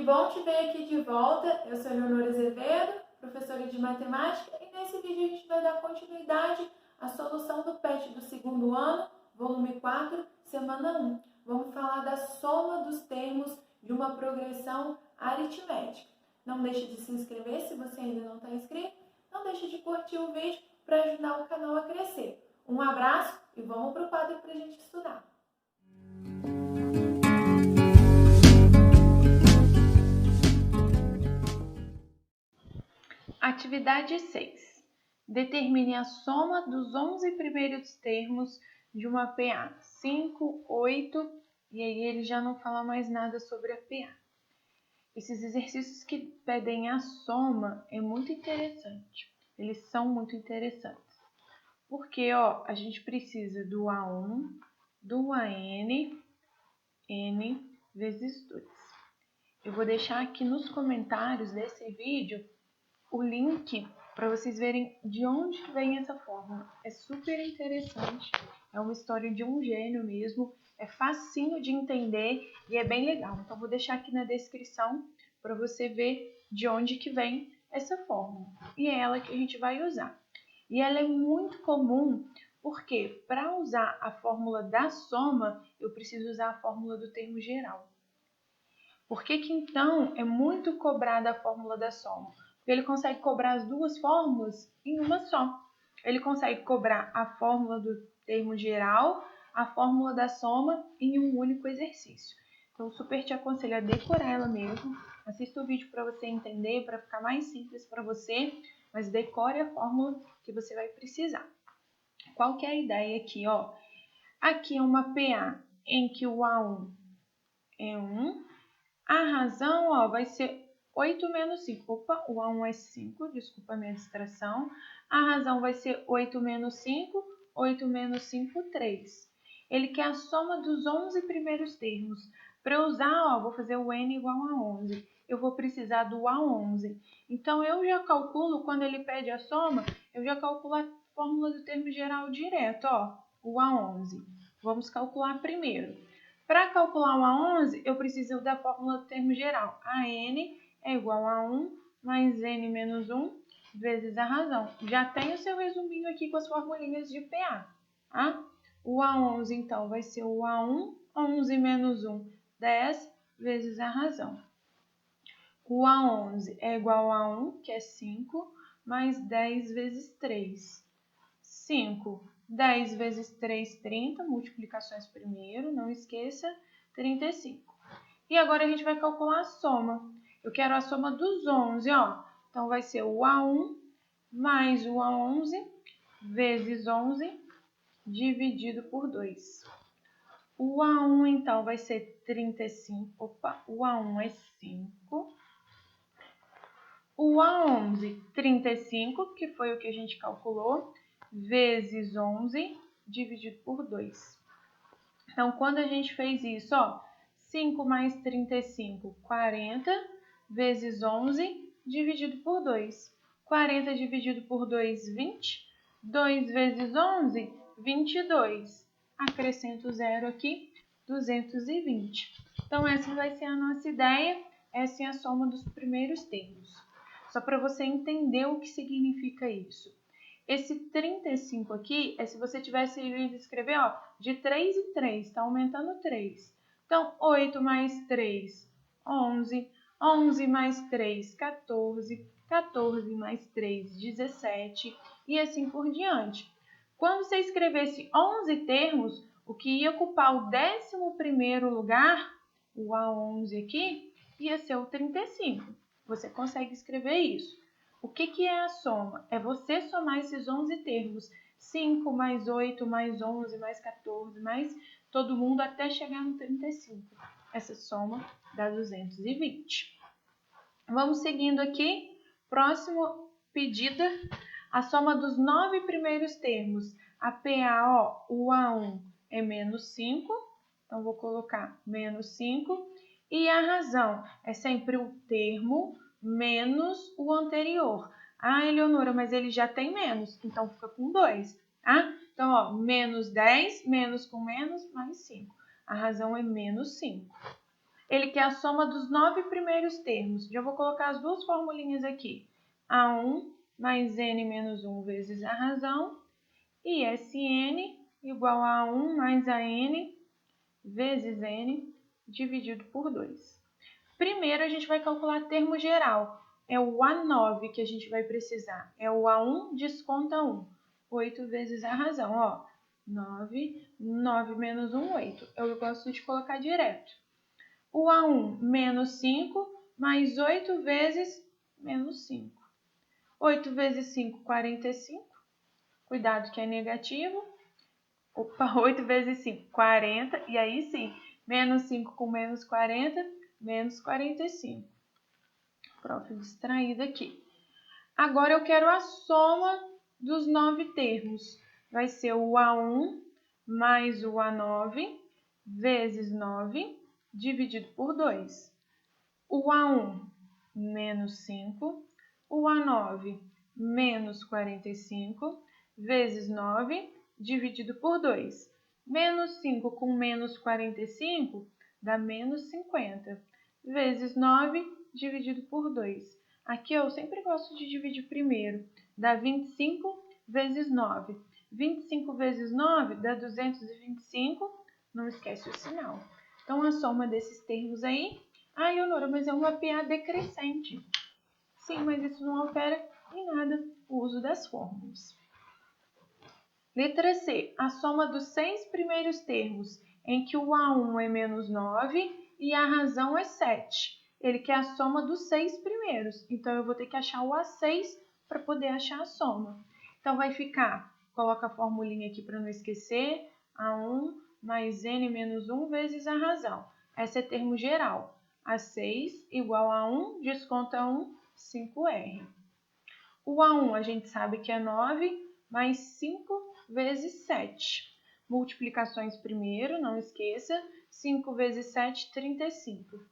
bom te ver aqui de volta. Eu sou Leonora Azevedo, professora de matemática, e nesse vídeo a gente vai dar continuidade à solução do PET do segundo ano, volume 4, semana 1. Vamos falar da soma dos termos de uma progressão aritmética. Não deixe de se inscrever se você ainda não está inscrito. Não deixe de curtir o vídeo para ajudar o canal a crescer. Um abraço e vamos para o quadro para a gente estudar. Atividade 6. Determine a soma dos 11 primeiros termos de uma PA. 5, 8, e aí ele já não fala mais nada sobre a PA. Esses exercícios que pedem a soma é muito interessante. Eles são muito interessantes. Porque, a gente precisa do A1, do AN, N vezes 2. Eu vou deixar aqui nos comentários desse vídeo o link para vocês verem de onde vem essa fórmula. É super interessante, é uma história de um gênio mesmo, é facinho de entender e é bem legal. Então, vou deixar aqui na descrição para você ver de onde que vem essa fórmula. E é ela que a gente vai usar. E ela é muito comum porque para usar a fórmula da soma, eu preciso usar a fórmula do termo geral. Por que que então é muito cobrada a fórmula da soma? Porque ele consegue cobrar as duas fórmulas em uma só. Ele consegue cobrar a fórmula do termo geral, a fórmula da soma em um único exercício. Então, super te aconselho a decorar ela mesmo. Assista o vídeo para você entender, para ficar mais simples para você, mas decore a fórmula que você vai precisar. Qual que é a ideia aqui? Aqui é uma PA em que o A1 é 1, a razão, vai ser 8 menos 5. Opa, o A1 é 5, desculpa a minha distração. A razão vai ser 8 menos 5, 8 menos 5, 3. Ele quer a soma dos 11 primeiros termos. Para eu usar, vou fazer o N igual a 11. Eu vou precisar do A11. Então, eu já calculo, quando ele pede a soma, eu já calculo a fórmula do termo geral direto, o A11. Vamos calcular primeiro. Para calcular o A11, eu preciso da fórmula do termo geral. AN é igual a 1 mais N menos 1 vezes a razão. Já tem o seu resuminho aqui com as formulinhas de PA. Tá? O A11, então, vai ser o A1, 11 menos 1, 10 vezes a razão. O A11 é igual a 1, que é 5, mais 10 vezes 3. 5. 10 vezes 3, 30, multiplicações primeiro, não esqueça, 35. E agora a gente vai calcular a soma. Eu quero a soma dos 11, Então, vai ser o A1 mais o A11 vezes 11 dividido por 2. O A1, então, vai ser 35. Opa, o A1 é 5. O A11, 35, que foi o que a gente calculou, vezes 11 dividido por 2. Então, quando a gente fez isso, 5 mais 35, 40, vezes 11 dividido por 2. 40 dividido por 2, 20. 2 vezes 11, 22. Acrescento zero aqui, 220. Então, essa vai ser a nossa ideia. Essa é a soma dos primeiros termos. Só para você entender o que significa isso. Esse 35 aqui é se você tivesse ido escrever, de 3 em 3, está aumentando 3. Então, 8 mais 3, 11. 11 mais 3, 14. 14 mais 3, 17. E assim por diante. Quando você escrevesse 11 termos, o que ia ocupar o 11º lugar, o A11 aqui, ia ser o 35. Você consegue escrever isso. O que é a soma? É você somar esses 11 termos. 5 mais 8 mais 11 mais 14 mais todo mundo até chegar no 35. Essa soma dá 220. Vamos seguindo aqui. Próximo pedida, a soma dos 9 primeiros termos. A PA, o A1 é menos 5. Então, vou colocar menos 5. E a razão é sempre o termo menos o anterior. Eleonora, mas ele já tem menos, então fica com 2, tá? Então, menos 10, menos com menos, mais 5. A razão é menos 5. Ele quer a soma dos 9 primeiros termos. Já vou colocar as duas formulinhas aqui. A1 mais n menos 1 vezes a razão. E Sn igual a 1 mais a n vezes n dividido por 2. Primeiro, a gente vai calcular termo geral. É o A9 que a gente vai precisar. É o A1 desconta 1. 8 vezes a razão. Ó, 9 menos 1, 8. Eu gosto de colocar direto. O A1 menos 5 mais 8 vezes menos 5. 8 vezes 5, 45. Cuidado que é negativo. Opa, 8 vezes 5, 40. E aí sim, menos 5 com menos 40, menos 45. Prof. distraída aqui. Agora eu quero a soma dos 9 termos. Vai ser o A1 mais o A9 vezes 9 dividido por 2. O A1 menos 5, o A9 menos 45 vezes 9 dividido por 2. Menos 5 com menos 45 dá menos 50 vezes 9 dividido por 2. Aqui eu sempre gosto de dividir primeiro. Dá 25 vezes 9. 25 vezes 9 dá 225. Não esquece o sinal. Então, a soma desses termos aí... Ah, Leonora, mas é uma PA decrescente. Sim, mas isso não altera em nada o uso das fórmulas. Letra C. A soma dos 6 primeiros termos, em que o A1 é menos 9 e a razão é 7. Ele quer a soma dos 6 primeiros. Então, eu vou ter que achar o A6 para poder achar a soma. Então, vai ficar, coloca a formulinha aqui para não esquecer, A1 mais n menos 1 vezes a razão. Esse é termo geral. A6 igual a 1, desconta 1, 5R. O A1 a gente sabe que é 9, mais 5 vezes 7. Multiplicações primeiro, não esqueça. 5 vezes 7, 35.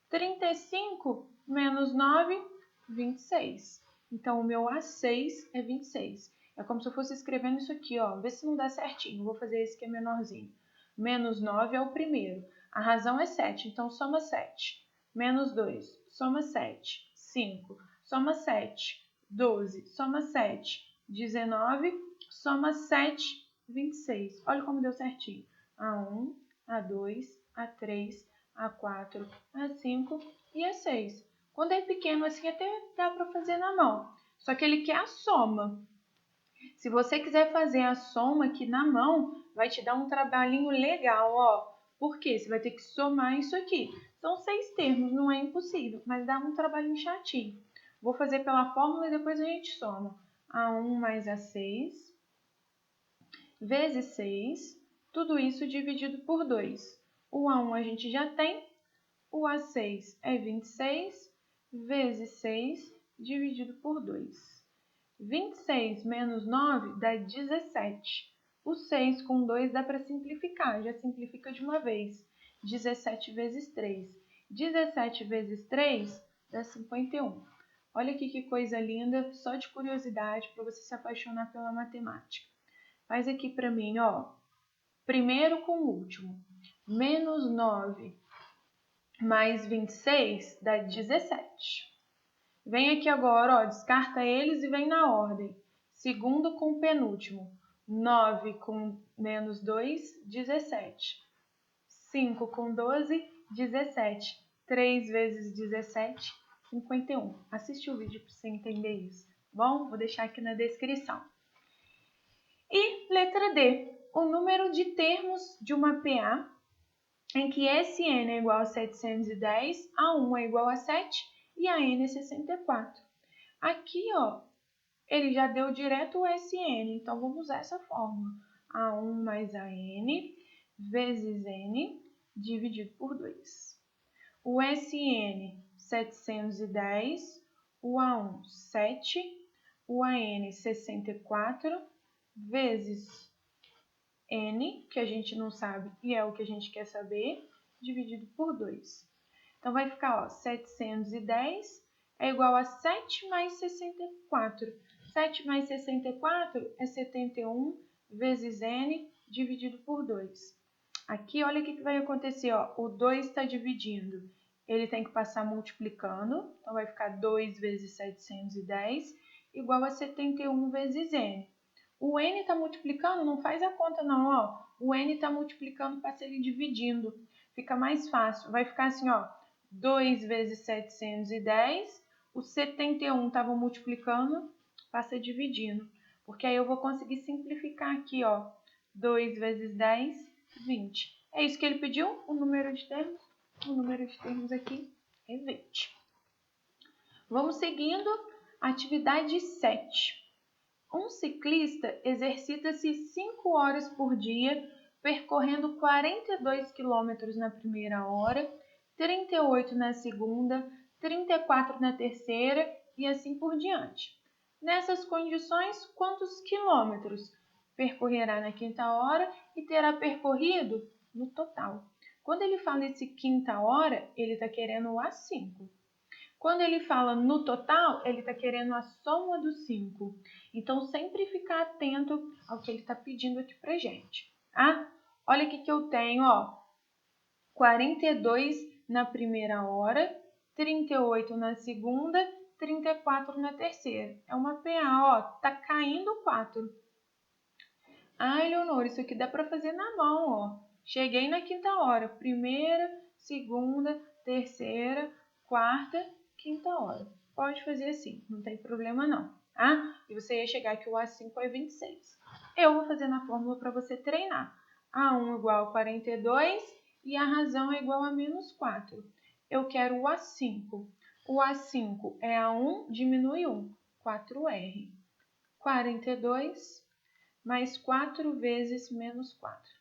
35 menos 9, 26. Então, o meu A6 é 26. É como se eu fosse escrevendo isso aqui, ó. Vê se não dá certinho. Vou fazer esse que é menorzinho. Menos 9 é o primeiro. A razão é 7, então soma 7. Menos 2, soma 7. 5, soma 7. 12, soma 7. 19, soma 7, 26. Olha como deu certinho. A1, A2, A3, A4, A5 e A6. Quando é pequeno assim, até dá para fazer na mão. Só que ele quer a soma. Se você quiser fazer a soma aqui na mão, vai te dar um trabalhinho legal, ó. Por quê? Você vai ter que somar isso aqui. São 6 termos, não é impossível, mas dá um trabalhinho chatinho. Vou fazer pela fórmula e depois a gente soma. A1 mais A6 vezes 6, tudo isso dividido por 2. O A1 a gente já tem, o A6 é 26 vezes 6 dividido por 2. 26 menos 9 dá 17. O 6 com 2 dá para simplificar, já simplifica de uma vez. 17 vezes 3. 17 vezes 3 dá 51. Olha aqui que coisa linda, só de curiosidade para você se apaixonar pela matemática. Faz aqui para mim, ó. Primeiro com o último. Menos 9 mais 26 dá 17. Vem aqui agora, ó, descarta eles e vem na ordem. Segundo com o penúltimo. 9 com menos 2, 17. 5 com 12, 17. 3 vezes 17, 51. Assiste o vídeo para você entender isso. Bom, vou deixar aqui na descrição. E letra D. O número de termos de uma PA em que Sn é igual a 710, A1 é igual a 7 e a n é 64. Aqui, ó, ele já deu direto o Sn, então vamos usar essa fórmula. A1 mais a n vezes n dividido por 2. O Sn, 710, o A1, 7, o AN, 64, vezes n, que a gente não sabe e é o que a gente quer saber, dividido por 2. Então, vai ficar, ó, 710 é igual a 7 mais 64. 7 mais 64 é 71 vezes n dividido por 2. Aqui, olha o que vai acontecer, ó. O 2 está dividindo. Ele tem que passar multiplicando. Então, vai ficar 2 vezes 710 igual a 71 vezes n. O n está multiplicando, não faz a conta não, ó. O n está multiplicando, passa ele dividindo. Fica mais fácil. Vai ficar assim, ó. 2 vezes 710. O 71 estava multiplicando, passa dividindo. Porque aí eu vou conseguir simplificar aqui, ó. 2 vezes 10, 20. É isso que ele pediu, o número de termos. O número de termos aqui é 20. Vamos seguindo. Atividade 7. Um ciclista exercita-se 5 horas por dia, percorrendo 42 quilômetros na primeira hora, 38 na segunda, 34 na terceira e assim por diante. Nessas condições, quantos quilômetros percorrerá na quinta hora e terá percorrido no total? Quando ele fala esse quinta hora, ele está querendo o A5. Quando ele fala no total, ele está querendo a soma dos 5. Então, sempre ficar atento ao que ele está pedindo aqui para gente. Ah, olha aqui que eu tenho, ó, 42 na primeira hora, 38 na segunda, 34 na terceira. É uma PA, ó, tá caindo 4. Ah, Eleonora, isso aqui dá para fazer na mão, ó. Cheguei na quinta hora, primeira, segunda, terceira, quarta, quinta hora. Pode fazer assim, não tem problema não, tá? E você ia chegar que o A5 é 26. Eu vou fazer na fórmula para você treinar. A1 igual a 42 e a razão é igual a menos 4. Eu quero o A5. O A5 é A1, diminui 1, 4R. 42 mais 4 vezes menos 4.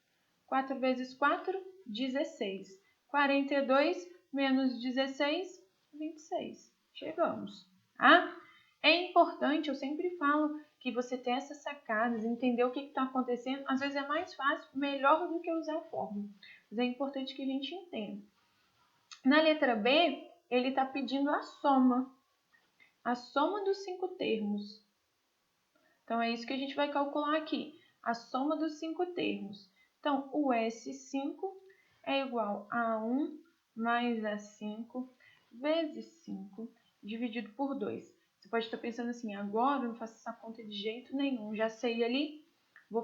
4 vezes 4, 16. 42 menos 16, 26. Chegamos. Ah, é importante, eu sempre falo que você ter essas sacadas, entender o que está acontecendo. Às vezes é mais fácil, melhor do que usar a fórmula. Mas é importante que a gente entenda. Na letra B, ele está pedindo a soma. A soma dos 5 termos. Então, é isso que a gente vai calcular aqui, a soma dos 5 termos. Então, o S5 é igual a 1 mais A5 vezes 5 dividido por 2. Você pode estar pensando assim, agora eu não faço essa conta de jeito nenhum, já sei ali, vou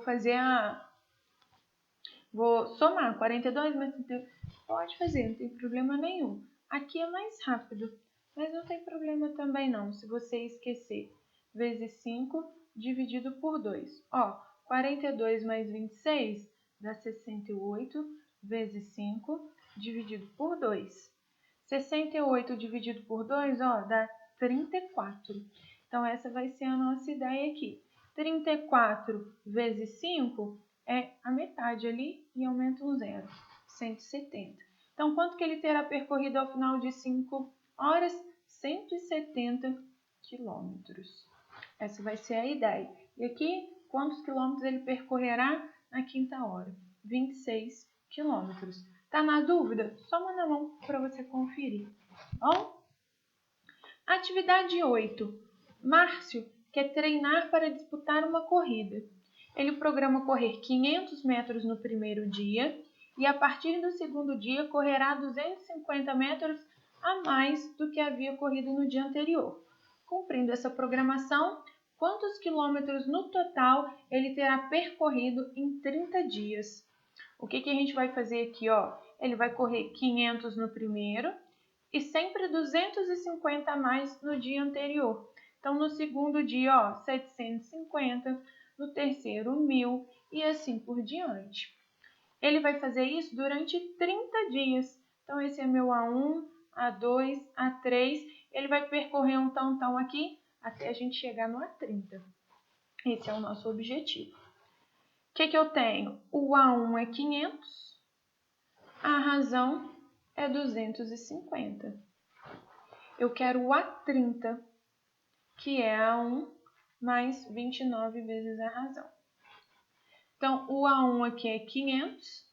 somar 42 mais 32. Pode fazer, não tem problema nenhum. Aqui é mais rápido, mas não tem problema também não, se você esquecer. Vezes 5 dividido por 2. Ó, 42 mais 26 dá 68 vezes 5 dividido por 2. 68 dividido por 2, ó, dá 34. Então, essa vai ser a nossa ideia aqui. 34 vezes 5 é a metade ali e aumenta um zero, 170. Então, quanto que ele terá percorrido ao final de 5 horas? 170 quilômetros. Essa vai ser a ideia. E aqui, quantos quilômetros ele percorrerá na quinta hora? 26 quilômetros. Tá na dúvida? Soma na mão para você conferir. Bom? Atividade 8. Márcio quer treinar para disputar uma corrida. Ele programa correr 500 metros no primeiro dia e, a partir do segundo dia, correrá 250 metros a mais do que havia corrido no dia anterior. Cumprindo essa programação, quantos quilômetros no total ele terá percorrido em 30 dias? O que a gente vai fazer aqui, ó? Ele vai correr 500 no primeiro e sempre 250 a mais no dia anterior. Então, no segundo dia, ó, 750, no terceiro, 1.000 e assim por diante. Ele vai fazer isso durante 30 dias. Então, esse é meu A1, A2, A3. Ele vai percorrer um tantão aqui até a gente chegar no A30. Esse é o nosso objetivo. O que eu tenho? O A1 é 500, a razão é 250. Eu quero o A30, que é A1 mais 29 vezes a razão. Então, o A1 aqui é 500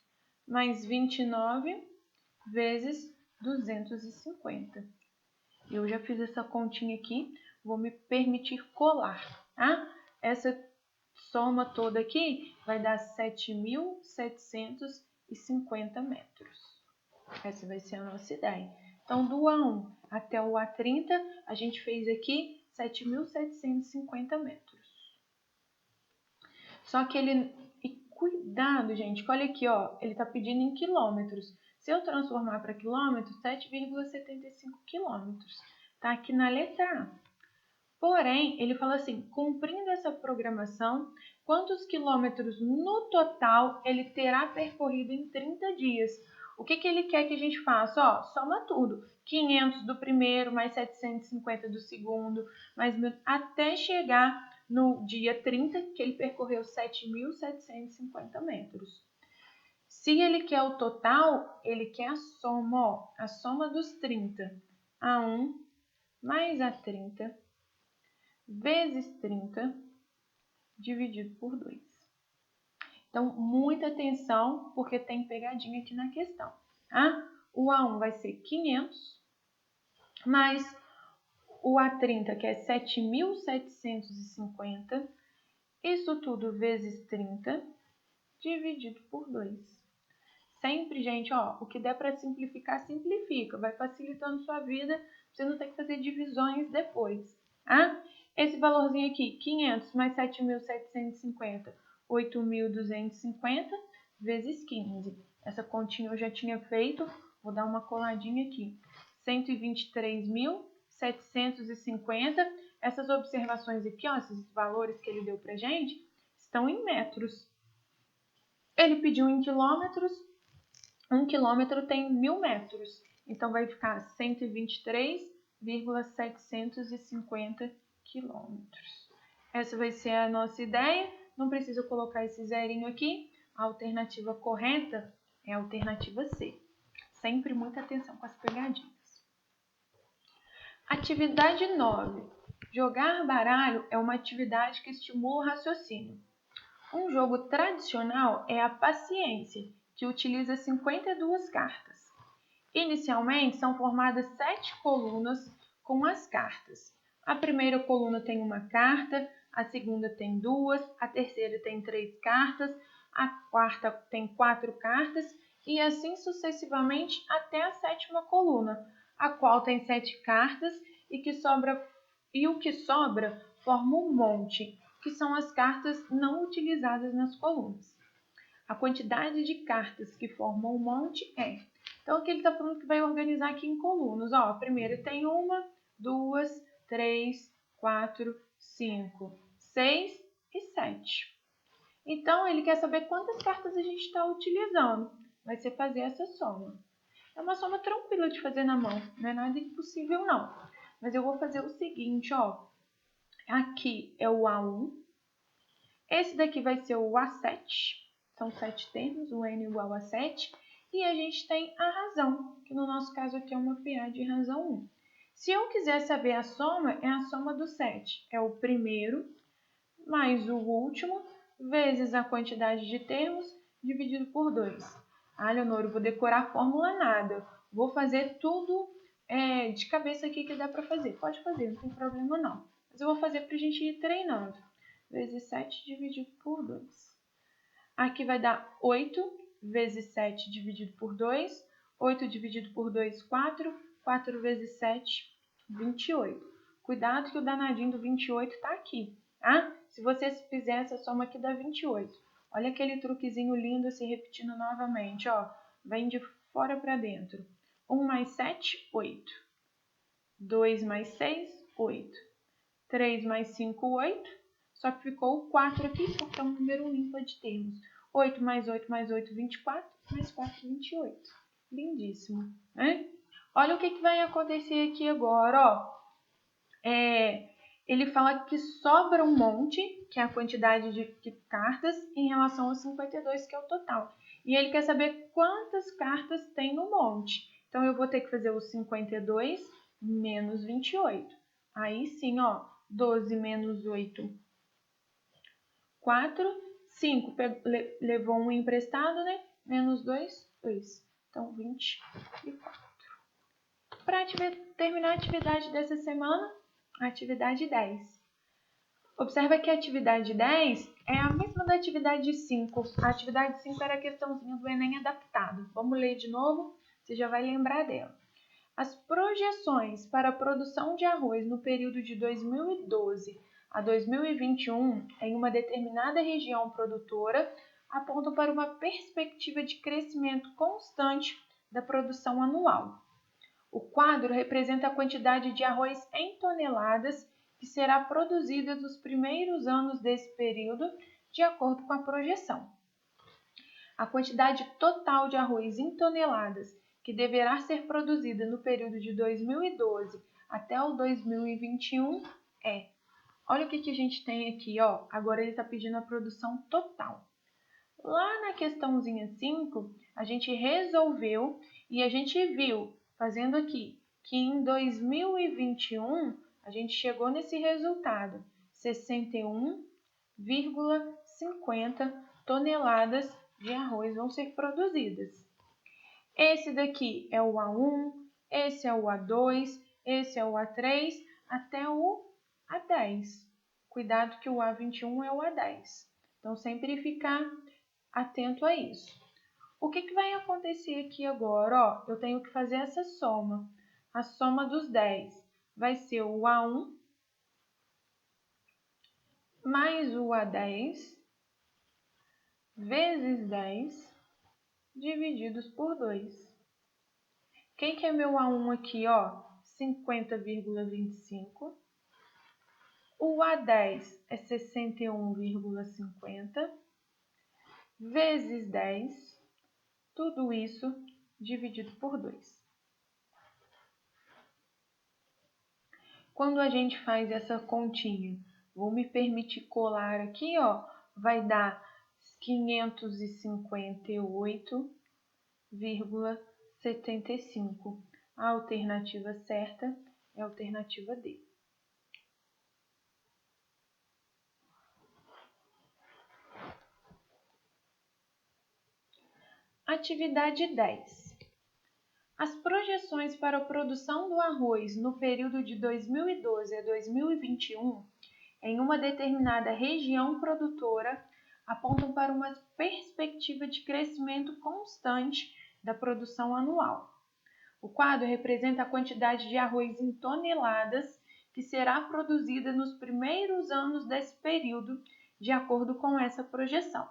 mais 29 vezes 250. Eu já fiz essa continha aqui, vou me permitir colar, tá? Essa soma toda aqui vai dar 7.750. 7.750 metros. Essa vai ser a nossa ideia. Então, do A1 até o A30, a gente fez aqui 7.750 metros. Só que ele... E cuidado, gente, que olha aqui, ó, ele está pedindo em quilômetros. Se eu transformar para quilômetros, 7,75 quilômetros. Está aqui na letra A. Porém, ele fala assim, cumprindo essa programação, quantos quilômetros no total ele terá percorrido em 30 dias? O que ele quer que a gente faça? Ó, soma tudo. 500 do primeiro, mais 750 do segundo, mais até chegar no dia 30, que ele percorreu 7.750 metros. Se ele quer o total, ele quer a soma, ó, a soma dos 30. A1 mais A30 vezes 30 dividido por 2. Então, muita atenção, porque tem pegadinha aqui na questão. Tá? O A1 vai ser 500, mais o A30, que é 7.750. Isso tudo vezes 30 dividido por 2. Sempre, gente, ó, o que der para simplificar, simplifica. Vai facilitando sua vida, você não tem que fazer divisões depois. Tá? Esse valorzinho aqui, 500 mais 7.750, 8.250 vezes 15. Essa continha eu já tinha feito, vou dar uma coladinha aqui. 123.750. Essas observações aqui, ó, esses valores que ele deu pra gente, estão em metros. Ele pediu em quilômetros. 1 quilômetro tem 1.000 metros. Então, vai ficar 123,750 quilômetros. Essa vai ser a nossa ideia. Não precisa colocar esse zerinho aqui. A alternativa correta é a alternativa C. Sempre muita atenção com as pegadinhas. Atividade 9. Jogar baralho é uma atividade que estimula o raciocínio. Um jogo tradicional é a paciência, que utiliza 52 cartas. Inicialmente, são formadas 7 colunas com as cartas. A primeira coluna tem uma carta, a segunda tem 2, a terceira tem 3 cartas, a quarta tem 4 cartas e assim sucessivamente até a sétima coluna, a qual tem 7 cartas e o que sobra forma um monte, que são as cartas não utilizadas nas colunas. A quantidade de cartas que formam um monte é... Então, aqui ele está falando que vai organizar aqui em colunas. Ó, primeiro tem 1, 2, 3, 4, 5, 6 e 7. Então, ele quer saber quantas cartas a gente está utilizando. Vai ser fazer essa soma. É uma soma tranquila de fazer na mão. Não é nada impossível, não. Mas eu vou fazer o seguinte, ó. Aqui é o A1. Esse daqui vai ser o A7. São 7 termos, o N igual a 7. E a gente tem a razão, que no nosso caso aqui é uma PA de razão 1. Se eu quiser saber a soma, é a soma do 7. É o primeiro mais o último, vezes a quantidade de termos, dividido por 2. Ah, Leonor, eu vou decorar a fórmula nada. Vou fazer tudo de cabeça aqui que dá para fazer. Pode fazer, não tem problema não. Mas eu vou fazer para a gente ir treinando. Vezes 7 dividido por 2. Aqui vai dar 8 vezes 7 dividido por 2. 8 dividido por 2, 4. 4 vezes 7, 28. Cuidado que o danadinho do 28 está aqui, tá? Se você fizer essa soma aqui, dá 28. Olha aquele truquezinho lindo se repetindo novamente, ó. Vem de fora para dentro. 1 mais 7, 8. 2 mais 6, 8. 3 mais 5, 8. Só que ficou o 4 aqui, porque é um número ímpar de termos. 8 mais 8 mais 8, 24. Mais 4, 28. Lindíssimo, né? Olha o que vai acontecer aqui agora, ó. Ele fala que sobra um monte, que é a quantidade de cartas, em relação aos 52, que é o total. E ele quer saber quantas cartas tem no monte. Então, eu vou ter que fazer os 52 menos 28. Aí sim, ó, 12 menos 8, 4. 5, levou um emprestado, né? Menos 2, 2. Então, 24. Para terminar a atividade dessa semana, atividade 10. Observa que a atividade 10 é a mesma da atividade 5. A atividade 5 era a questãozinha do Enem adaptado. Vamos ler de novo, você já vai lembrar dela. As projeções para a produção de arroz no período de 2012 a 2021 em uma determinada região produtora apontam para uma perspectiva de crescimento constante da produção anual. O quadro representa a quantidade de arroz em toneladas que será produzida nos primeiros anos desse período, de acordo com a projeção. A quantidade total de arroz em toneladas que deverá ser produzida no período de 2012 até o 2021 é... Olha o que a gente tem aqui, ó. Agora ele está pedindo a produção total. Lá na questãozinha 5, a gente resolveu e a gente viu, fazendo aqui, que em 2021 a gente chegou nesse resultado, 61,50 toneladas de arroz vão ser produzidas. Esse daqui é o A1, esse é o A2, esse é o A3, até o A10. Cuidado que o A21 é o A10. Então, sempre ficar atento a isso. O que vai acontecer aqui agora? Ó, eu tenho que fazer essa soma. A soma dos 10 vai ser o A1 mais o A10 vezes 10 divididos por 2. Quem que é meu A1 aqui? Ó, 50,25. O A10 é 61,50 vezes 10. Tudo isso dividido por 2. Quando a gente faz essa continha, vou me permitir colar aqui, ó, vai dar 558,75. A alternativa certa é a alternativa D. Atividade 10. As projeções para a produção do arroz no período de 2012 a 2021 em uma determinada região produtora apontam para uma perspectiva de crescimento constante da produção anual. O quadro representa a quantidade de arroz em toneladas que será produzida nos primeiros anos desse período, de acordo com essa projeção.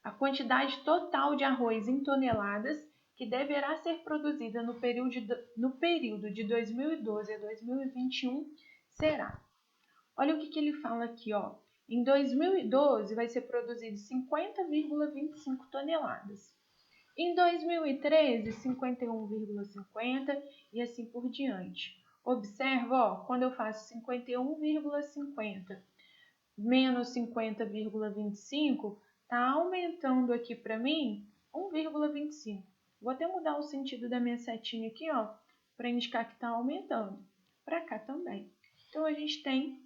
A quantidade total de arroz em toneladas que deverá ser produzida no período de 2012 a 2021 será... Olha o que ele fala aqui, ó. Em 2012 vai ser produzido 50,25 toneladas. Em 2013, 51,50 e assim por diante. Observa, ó, quando eu faço 51,50 menos 50,25, está aumentando aqui para mim 1,25. Vou até mudar o sentido da minha setinha aqui, ó, para indicar que está aumentando. Para cá também. Então, a gente tem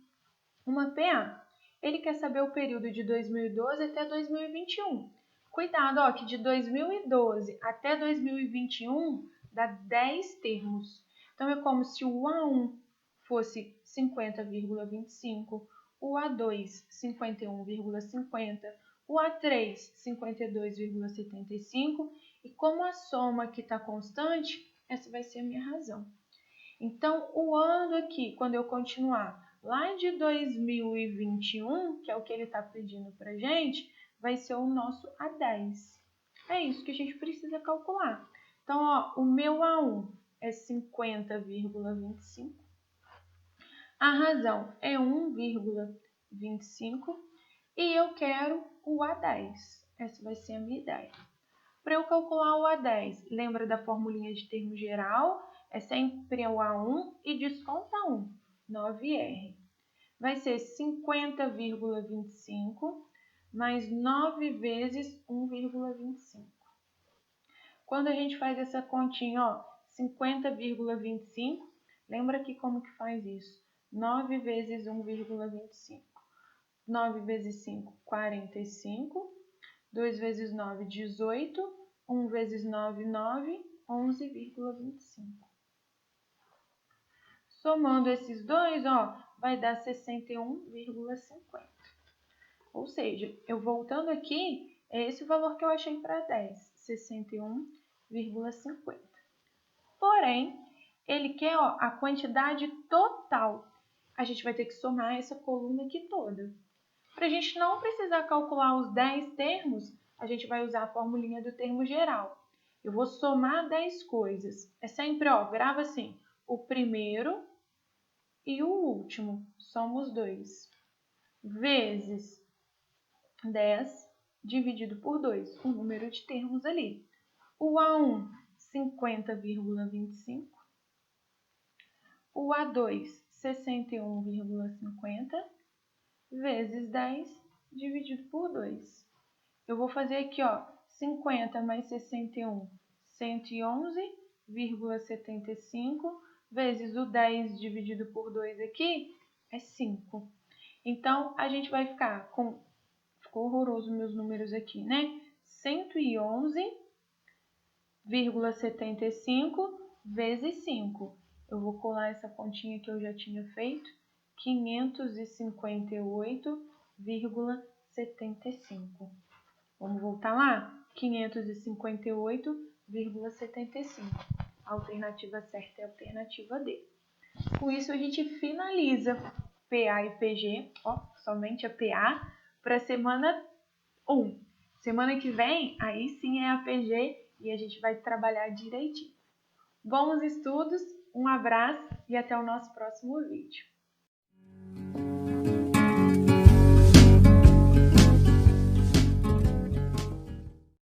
uma PA. Ele quer saber o período de 2012 até 2021. Cuidado, ó, que de 2012 até 2021 dá 10 termos. Então, é como se o A1 fosse 50,25, o A2, 51,50, o A3, 52,75, e como a soma aqui está constante, essa vai ser a minha razão. Então, o ano aqui, quando eu continuar lá de 2021, que é o que ele está pedindo para gente, vai ser o nosso A10. É isso que a gente precisa calcular. Então, ó, o meu A1 é 50,25. A razão é 1,25 e eu quero o A10. Essa vai ser a minha ideia. Para eu calcular o A10, lembra da formulinha de termo geral? É sempre o A1 e desconta 1, 9R. Vai ser 50,25 mais 9 vezes 1,25. Quando a gente faz essa continha, ó, 50,25, lembra aqui como que faz isso? 9 vezes 1,25. 9 vezes 5, 45. 2 vezes 9, 18. 1 vezes 9, 9. 11,25. Somando esses dois, ó, vai dar 61,50. Ou seja, eu voltando aqui, é esse o valor que eu achei para 10, 61,50. Porém, ele quer a quantidade total. A gente vai ter que somar essa coluna aqui toda. Para a gente não precisar calcular os 10 termos, a gente vai usar a formulinha do termo geral. Eu vou somar 10 coisas. É sempre, grava assim, o primeiro e o último, somos 2, vezes 10 dividido por 2, o número de termos ali. O A1, 50,25. O A2, 61,50 vezes 10 dividido por 2. Eu vou fazer aqui, 50 mais 61, 111,75 vezes o 10 dividido por 2 aqui é 5. Então, a gente vai ficar com... Ficou horroroso meus números aqui, né? 111,75 vezes 5. Eu vou colar essa continha que eu já tinha feito. 558,75. Vamos voltar lá? 558,75. A alternativa certa é a alternativa D. Com isso, a gente finaliza PA e PG, somente a PA, para a semana 1. Semana que vem, aí sim é a PG e a gente vai trabalhar direitinho. Bons estudos, um abraço e até o nosso próximo vídeo.